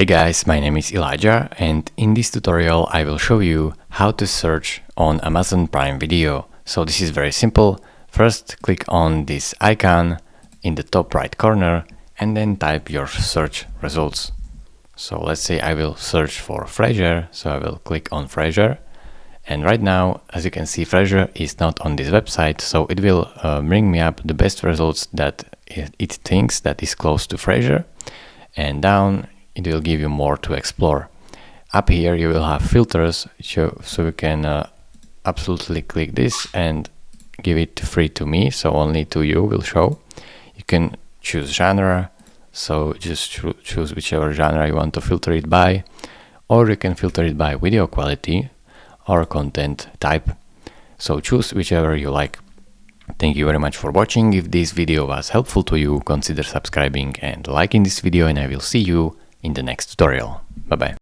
Hey guys, my name is Elijah, and in this tutorial I will show you how to search on Amazon Prime Video. So this is very simple. First click on this icon in the top right corner and then type your search results. So let's say I will search for Frasier, so I will click on Frasier. And right now, as you can see, Frasier is not on this website, so it will bring me up the best results that it thinks that is close to Frasier. And down it will give you more to explore. Up here you will have filters, so you can absolutely click this and give it free to me, so only to you will show. You can choose genre, so just choose whichever genre you want to filter it by, or you can filter it by video quality or content type, so choose whichever you like. Thank you very much for watching. If this video was helpful to you, consider subscribing and liking this video, and I will see you in the next tutorial. Bye bye.